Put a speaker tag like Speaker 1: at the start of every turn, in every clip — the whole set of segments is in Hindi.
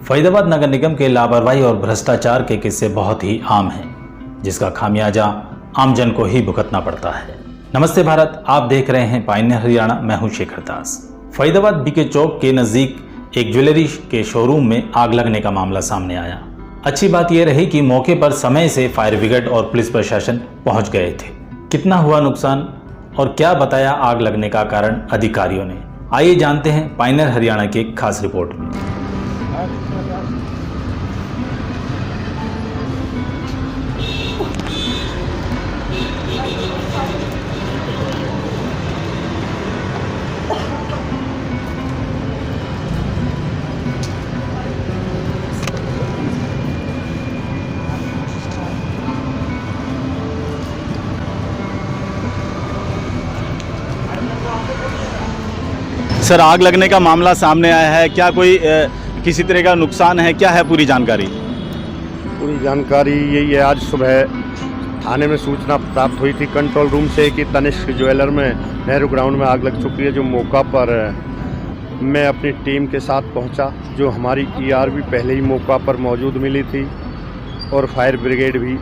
Speaker 1: फरीदाबाद नगर निगम के लापरवाही और भ्रष्टाचार के किस्से बहुत ही आम हैं, जिसका खामियाजा आमजन को ही भुगतना पड़ता है। नमस्ते भारत, आप देख रहे हैं पायनियर हरियाणा। मैं हूं शेखर दास। फरीदाबाद बीके चौक के नजदीक एक ज्वेलरी के शोरूम में आग लगने का मामला सामने आया। अच्छी बात यह रही कि मौके पर समय से फायर ब्रिगेड और पुलिस प्रशासन पहुंच गए थे। कितना हुआ नुकसान और क्या बताया आग लगने का कारण अधिकारियों ने, आइए जानते हैं पायनियर हरियाणा की एक खास रिपोर्ट में।
Speaker 2: सर, आग लगने का मामला सामने आया है, क्या कोई किसी तरह का नुकसान है, क्या है पूरी जानकारी?
Speaker 3: पूरी जानकारी यही है, आज सुबह थाने में सूचना प्राप्त हुई थी कंट्रोल रूम से कि तनिष्क ज्वेलर में नेहरू ग्राउंड में आग लग चुकी है। जो मौका पर मैं अपनी टीम के साथ पहुंचा, जो हमारी ईआरवी पहले ही मौका पर मौजूद मिली थी और फायर ब्रिगेड भी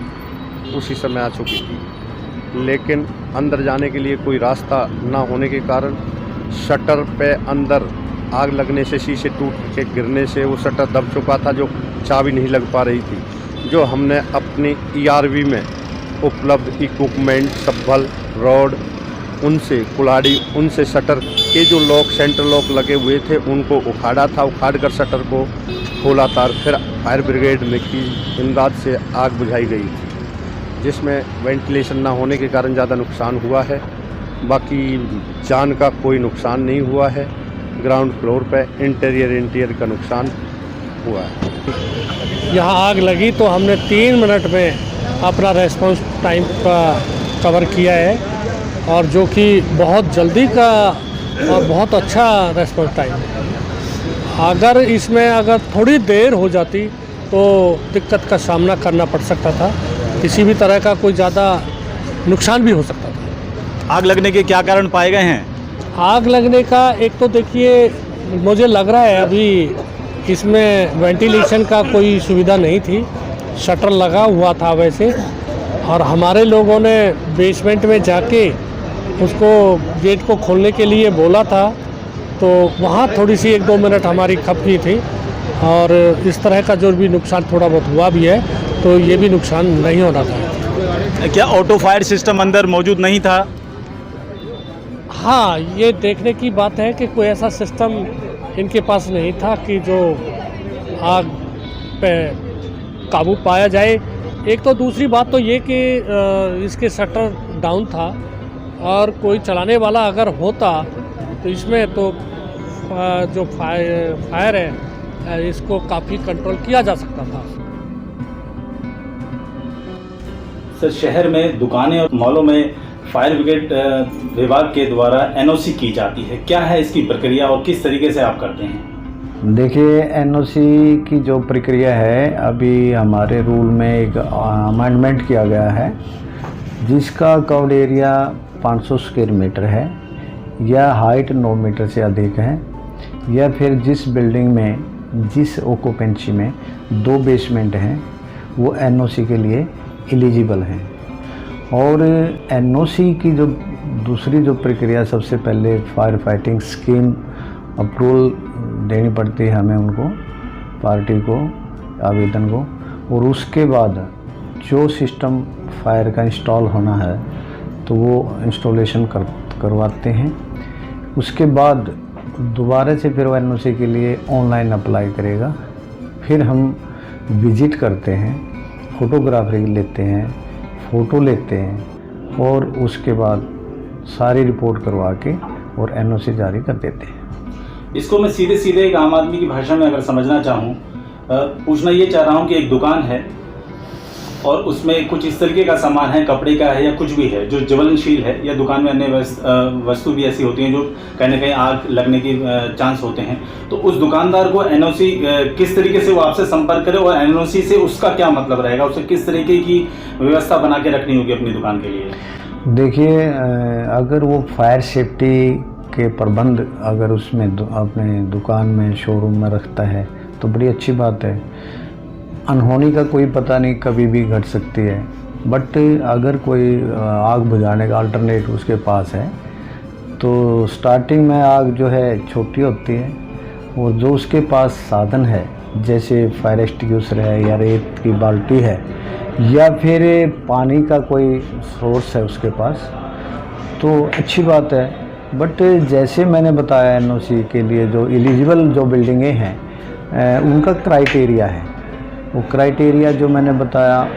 Speaker 3: उसी समय आ चुकी थी, लेकिन अंदर जाने के लिए कोई रास्ता ना होने के कारण शटर पे अंदर आग लगने से शीशे टूट के गिरने से वो शटर दब चुका था, जो चाबी नहीं लग पा रही थी। जो हमने अपनी ईआरवी में उपलब्ध इक्विपमेंट, सब्बल, रॉड, उनसे कुल्हाड़ी, उनसे शटर के जो लॉक, सेंटर लॉक लगे हुए थे, उनको उखाड़ा था। उखाड़ कर शटर को खोला था, फिर फायर ब्रिगेड में की इमदाद से आग बुझाई गई थी, जिसमें वेंटिलेशन ना होने के कारण ज़्यादा नुकसान हुआ है। बाकी जान का कोई नुकसान नहीं हुआ है। ग्राउंड फ्लोर पे इंटीरियर का नुकसान हुआ है।
Speaker 4: यहाँ आग लगी तो हमने 3 मिनट में अपना रेस्पॉन्स टाइम का कवर किया है, और जो कि बहुत जल्दी का और बहुत अच्छा रेस्पॉन्स टाइम है। अगर थोड़ी देर हो जाती तो दिक्कत का सामना करना पड़ सकता था, किसी भी तरह का कोई ज़्यादा नुकसान भी हो सकता था।
Speaker 2: आग लगने के क्या कारण पाए गए हैं?
Speaker 4: आग लगने का एक तो देखिए, मुझे लग रहा है अभी इसमें वेंटिलेशन का कोई सुविधा नहीं थी, शटर लगा हुआ था वैसे, और हमारे लोगों ने बेसमेंट में जाके उसको गेट को खोलने के लिए बोला था, तो वहाँ थोड़ी सी 1-2 मिनट हमारी खप की थी, और इस तरह का जो भी नुकसान थोड़ा बहुत हुआ भी है, तो ये भी नुकसान नहीं होना था।
Speaker 2: क्या ऑटो फायर सिस्टम अंदर मौजूद नहीं था?
Speaker 4: हाँ, ये देखने की बात है कि कोई ऐसा सिस्टम इनके पास नहीं था कि जो आग पे काबू पाया जाए। एक तो दूसरी बात तो ये कि इसके शटर डाउन था, और कोई चलाने वाला अगर होता तो इसमें तो जो फायर है इसको काफ़ी कंट्रोल किया जा सकता था।
Speaker 1: सर, शहर में दुकानें और मॉलों में फायर ब्रिगेड विभाग के द्वारा एनओसी की जाती है, क्या है इसकी प्रक्रिया और किस तरीके से आप करते हैं?
Speaker 5: देखिए, एनओसी की जो प्रक्रिया है, अभी हमारे रूल में एक अमेंडमेंट किया गया है, जिसका कवर्ड एरिया 500 स्क्वायर मीटर है, या हाइट 9 मीटर से अधिक है, या फिर जिस बिल्डिंग में जिस ऑक्यूपेंसी में 2 बेसमेंट हैं वो एनओसी के लिए एलिजिबल हैं। और एनओसी की जो दूसरी जो प्रक्रिया, सबसे पहले फायर फाइटिंग स्कीम अप्रूवल देनी पड़ती है हमें, उनको, पार्टी को, आवेदन को, और उसके बाद जो सिस्टम फायर का इंस्टॉल होना है तो वो इंस्टॉलेशन करवाते हैं। उसके बाद दोबारा से फिर वो एनओसी के लिए ऑनलाइन अप्लाई करेगा। फिर हम विजिट करते हैं, फोटोग्राफी लेते हैं, फ़ोटो लेते हैं, और उसके बाद सारी रिपोर्ट करवा के और एनओसी जारी कर देते हैं।
Speaker 1: इसको मैं सीधे एक आम आदमी की भाषा में अगर समझना चाहूँ, पूछना ये चाह रहा हूँ कि एक दुकान है और उसमें कुछ इस तरीके का सामान है, कपड़े का है या कुछ भी है जो ज्वलनशील है, या दुकान में अन्य वस्तु भी ऐसी होती हैं जो कहीं ना कहीं आग लगने की चांस होते हैं, तो उस दुकानदार को एनओसी किस तरीके से वो आपसे संपर्क करे, और एनओसी से उसका क्या मतलब रहेगा, उसे किस तरीके की व्यवस्था बना के रखनी होगी अपनी दुकान के लिए?
Speaker 5: देखिए, अगर वो फायर सेफ्टी के प्रबंध अगर उसमें अपने दुकान में, शोरूम में रखता है, तो बड़ी अच्छी बात है। अनहोनी का कोई पता नहीं, कभी भी घट सकती है, बट अगर कोई आग बुझाने का अल्टरनेट उसके पास है तो स्टार्टिंग में आग जो है छोटी होती है, और जो उसके पास साधन है जैसे फायर एक्सटिंग्विशर है या रेत की बाल्टी है या फिर पानी का कोई सोर्स है उसके पास, तो अच्छी बात है। बट जैसे मैंने बताया एनओसी के लिए जो एलिजिबल जो बिल्डिंगें हैं उनका क्राइटेरिया है, वो क्राइटेरिया जो मैंने बताया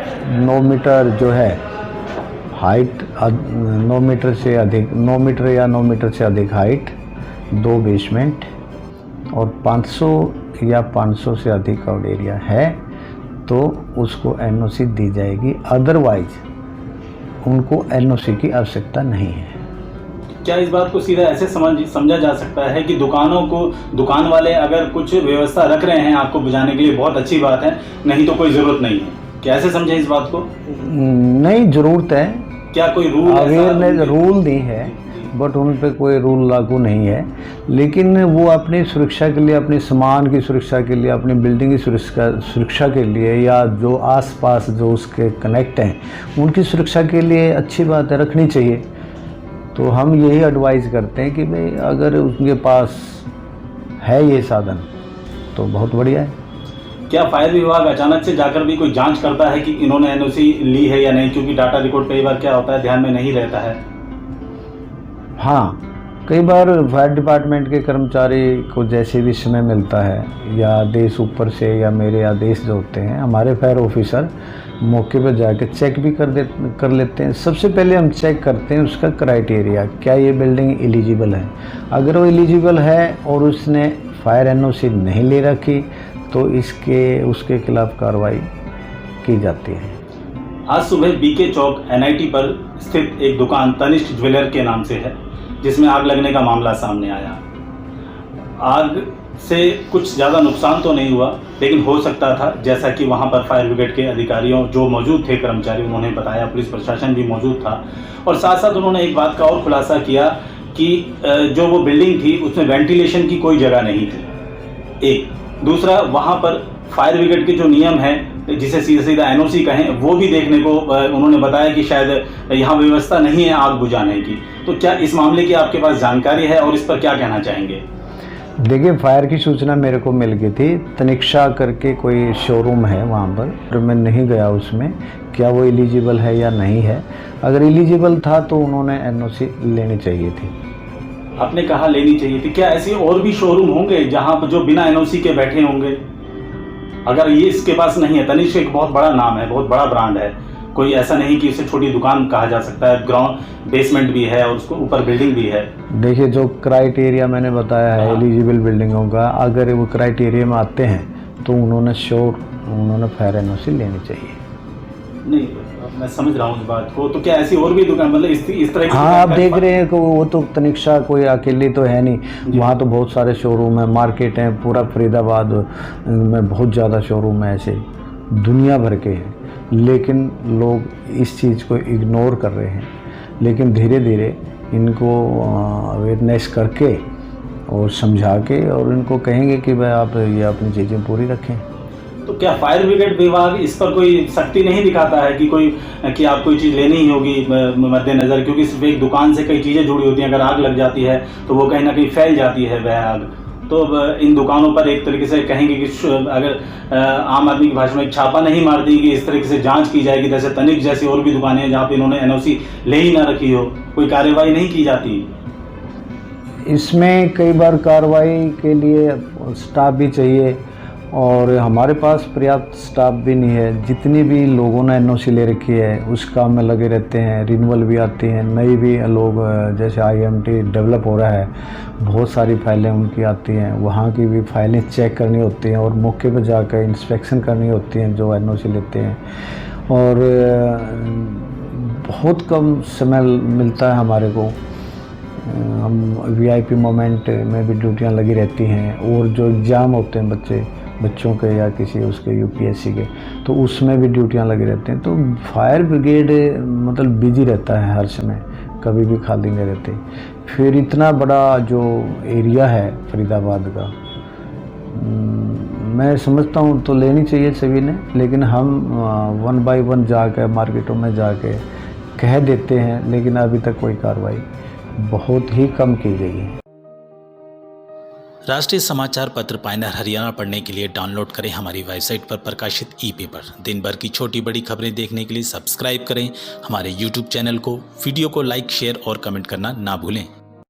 Speaker 5: 9 मीटर जो है हाइट, 9 मीटर से अधिक, 9 मीटर या 9 मीटर से अधिक हाइट, 2 बेसमेंट और 500 या 500 से अधिक क्राउड एरिया है तो उसको एनओसी दी जाएगी, अदरवाइज उनको एनओसी की आवश्यकता नहीं है।
Speaker 1: क्या इस बात को सीधा ऐसे समझा जा सकता है कि दुकान वाले अगर कुछ व्यवस्था रख रहे हैं आपको बुझाने के लिए, बहुत अच्छी बात है, नहीं तो कोई ज़रूरत नहीं है? क्या ऐसे समझे इस बात को?
Speaker 5: नहीं, ज़रूरत है।
Speaker 1: क्या कोई रूल
Speaker 5: अवेयरनेस रूल नहीं है, बट उन पे कोई रूल लागू नहीं है, लेकिन वो अपनी सुरक्षा के लिए, अपने सामान की सुरक्षा के लिए, अपनी बिल्डिंग की सुरक्षा के लिए या जो आसपास जो उसके कनेक्ट हैं उनकी सुरक्षा के लिए अच्छी बात है, रखनी चाहिए। तो हम यही एडवाइज़ करते हैं कि भाई अगर उनके पास है ये साधन तो बहुत बढ़िया है।
Speaker 1: क्या फायर विभाग अचानक से जाकर भी कोई जांच करता है कि इन्होंने एनओसी ली है या नहीं? क्योंकि डाटा रिकॉर्ड कई बार क्या होता है ध्यान में नहीं रहता है।
Speaker 5: हाँ, कई बार फायर डिपार्टमेंट के कर्मचारी को जैसे भी समय मिलता है या आदेश ऊपर से या मेरे आदेश जो होते हैं, हमारे फायर ऑफिसर मौके पर जाकर चेक भी कर लेते हैं। सबसे पहले हम चेक करते हैं उसका क्राइटेरिया, क्या ये बिल्डिंग एलिजिबल है। अगर वो एलिजिबल है और उसने फायर एनओसी नहीं ले रखी तो उसके खिलाफ कार्रवाई की जाती है।
Speaker 1: आज सुबह बीके चौक एनआईटी पर स्थित एक दुकान तनिष्क ज्वेलर के नाम से है, जिसमें आग लगने का मामला सामने आया। आग से कुछ ज़्यादा नुकसान तो नहीं हुआ, लेकिन हो सकता था, जैसा कि वहां पर फायर ब्रिगेड के अधिकारियों जो मौजूद थे, कर्मचारी, उन्होंने बताया, पुलिस प्रशासन भी मौजूद था। और साथ साथ उन्होंने एक बात का और खुलासा किया कि जो वो बिल्डिंग थी उसमें वेंटिलेशन की कोई जगह नहीं थी। एक दूसरा, वहाँ पर फायर ब्रिगेड के जो नियम हैं, जिसे सीधा सीधा एनओसी कहें, वो भी देखने को उन्होंने बताया कि शायद यहाँ व्यवस्था नहीं है आग बुझाने की। तो क्या इस मामले की आपके पास जानकारी है और इस पर क्या कहना चाहेंगे?
Speaker 5: देखिए, फायर की सूचना मेरे को मिल गई थी। तनिक्षा करके कोई शोरूम है वहाँ पर, मैं नहीं गया उसमें, क्या वो एलिजिबल है या नहीं है। अगर एलिजिबल था तो उन्होंने एनओसी लेनी चाहिए थी।
Speaker 1: आपने कहा लेनी चाहिए थी, क्या ऐसे और भी शोरूम होंगे जहाँ पर जो बिना एनओसी के बैठे होंगे? अगर ये इसके पास नहीं है, तनिष्क एक बहुत बड़ा नाम है, बहुत बड़ा ब्रांड है, कोई ऐसा नहीं कि इसे छोटी दुकान कहा जा सकता है। ग्राउंड बेसमेंट भी है और उसको ऊपर बिल्डिंग भी है। देखिए,
Speaker 5: जो क्राइटेरिया मैंने बताया है एलिजिबल बिल्डिंगों का, अगर वो क्राइटेरिया में आते हैं तो उन्होंने फायर एनओसी लेनी चाहिए।
Speaker 1: नहीं, मैं समझ रहा हूँ इस बात को। तो क्या ऐसी और भी दुकान, मतलब इस तरह की?
Speaker 5: हाँ, आप देख रहे हैं कि वो तो तनिक्षा कोई अकेली तो है नहीं, वहाँ तो बहुत सारे शोरूम है, मार्केट है, पूरा फरीदाबाद में बहुत ज़्यादा शोरूम है, ऐसे दुनिया भर के हैं। लेकिन लोग इस चीज़ को इग्नोर कर रहे हैं। लेकिन धीरे धीरे इनको अवेयरनेस करके और समझा के और इनको कहेंगे कि भाई आप ये अपनी चीज़ें पूरी रखें।
Speaker 1: तो क्या फायर ब्रिगेड विभाग इस पर कोई सख्ती नहीं दिखाता है कि आप कोई चीज़ लेनी ही होगी मद्देनज़र? क्योंकि सिर्फ एक दुकान से कई चीज़ें जुड़ी होती हैं, अगर आग लग जाती है तो वो कहीं ना कहीं फैल जाती है वह आग। तो इन दुकानों पर एक तरीके से कहेंगे कि अगर आम आदमी की भाषा में छापा नहीं मार दी कि इस तरीके से जांच की जाएगी, जैसे तनिष्क जैसी और भी दुकानें हैं जहाँ पे इन्होंने एनओसी ले ही ना रखी हो, कोई कार्रवाई नहीं की जाती?
Speaker 5: इसमें कई बार कार्रवाई के लिए स्टाफ भी चाहिए और हमारे पास पर्याप्त स्टाफ भी नहीं है। जितनी भी लोगों ने एनओसी ले रखी है उस काम में लगे रहते हैं, रिन्यूअल भी आती हैं, नई भी लोग, जैसे आईएमटी डेवलप हो रहा है, बहुत सारी फाइलें उनकी आती हैं, वहाँ की भी फाइलें चेक करनी होती हैं और मौके पर जाकर इंस्पेक्शन करनी होती हैं जो एनओसी लेते हैं। और बहुत कम समय मिलता है हमारे को, हम वीआईपी मोमेंट में भी ड्यूटियाँ लगी रहती हैं और जो एग्ज़ाम होते हैं बच्चों के या किसी उसके यूपीएससी के, तो उसमें भी ड्यूटियाँ लगी रहती हैं। तो फायर ब्रिगेड मतलब बिजी रहता है हर समय, कभी भी खाली नहीं रहते। फिर इतना बड़ा जो एरिया है फरीदाबाद का, मैं समझता हूँ तो लेनी चाहिए सभी ने, लेकिन हम 1 बाय 1 जाके मार्केटों में जाके कह देते हैं, लेकिन अभी तक कोई कार्रवाई बहुत ही कम की गई है।
Speaker 1: राष्ट्रीय समाचार पत्र पायनियर हरियाणा पढ़ने के लिए डाउनलोड करें हमारी वेबसाइट पर प्रकाशित ई-पेपर। दिन भर की छोटी बड़ी खबरें देखने के लिए सब्सक्राइब करें हमारे YouTube चैनल को। वीडियो को लाइक, शेयर और कमेंट करना ना भूलें।